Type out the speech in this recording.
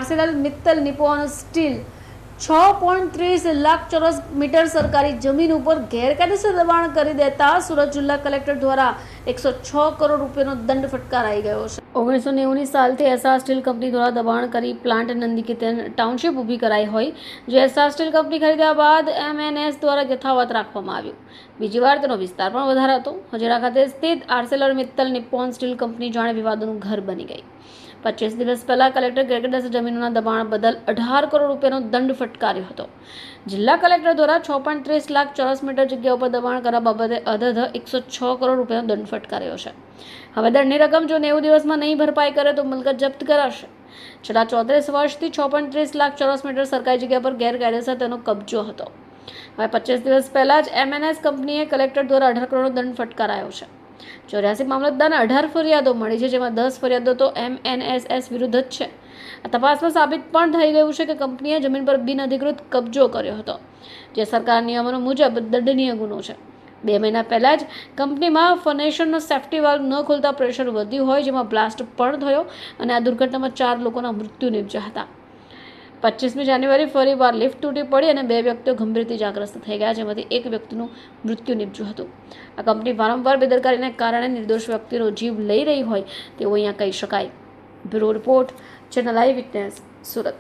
Arcelor Mittal Nippon steel 6.30 lakh ચોરસ metre સરકારી જમીન ઉપર ગેરકાયદેસર દબાણ કરી દેતા સુરત જિલ્લા કલેક્ટર દ્વારા 106 કરોડ રૂપિયાનો દંડ ફટકારાઈ ગયો છે। 1990 સાલથી એસઆર સ્ટીલ કંપની દ્વારા દબાણ કરી પ્લાન્ટ નંદીકેતન ટાઉનશીપ ઊભી કરાઈ હોય, જે એસઆર સ્ટીલ કંપની ખરીદ્યા બાદ એમએનએસ દ્વારા યથાવત રાખવામાં આવ્યું। બીજી વાર તેનો વિસ્તાર પણ વધારે હતો। હજીરા ખાતે સ્થિત Arcelor Mittal Nippon steel company જાણે વિવાદોનું ઘર બની ગઈ। 25 દિવસ પહેલા કલેક્ટર ગેરકાયદેસર જમીનોના દબાણ બદલ 18 કરોડ રૂપિયાનો દંડ ફટકાર્યો હતો। જિલ્લા કલેક્ટર દ્વારા 6.30 લાખ ચોરસ મીટર જગ્યા ઉપર દબાણ કરવા બાબતે અધધ 106 કરોડ રૂપિયાનો દંડ ફટકાર્યો છે। હવે દંડની રકમ જો 90 દિવસમાં નહીં ભરપાઈ કરે તો મિલકત જપ્ત કરાશે। છેલ્લા 34 વર્ષથી 6.30 લાખ ચોરસ મીટર સરકારી જગ્યા પર ગેરકાયદેસર તેનો કબજો હતો। હવે 25 દિવસ પહેલા જ એમએનએસ કંપનીએ કલેક્ટર દ્વારા 18 કરોડનો દંડ ફટકારાયો છે। 84 મામલતદારને 18 ફરિયાદો મળી છે, જેમાં 10 ફરિયાદો તો એમએનએસ વિરુદ્ધ જ છે। આ તપાસમાં સાબિત પણ થઈ ગયું છે કે કંપનીએ જમીન પર બિનઅધિકૃત કબજો કર્યો હતો, જે સરકાર નિયમો મુજબ દંડનીય ગુનો છે। 2 મહિના પહેલા જ કંપનીમાં ફર્નેશનનો સેફ્ટી વાલ્વ ન ખોલતા પ્રેશર વધ્યું હોય, જેમાં બ્લાસ્ટ પણ થયો અને આ દુર્ઘટનામાં 4 લોકોના મૃત્યુ નિપજ્યા હતા। 25મી જાન્યુઆરી ફરીવાર લિફ્ટ તૂટી પડી અને 2 વ્યક્તિઓ ગંભીર ઇજાગ્રસ્ત થઈ ગયા, જેમાંથી 1 વ્યક્તિનું મૃત્યુ નિપજ્યું હતું। આ કંપની વારંવાર બેદરકારીને કારણે નિર્દોષ વ્યક્તિનો જીવ લઈ રહી હોય તેવું અહીંયા કહી શકાય। બ્યુરો રિપોર્ટ, ચેનલ આઈ વિટનેસ, સુરત।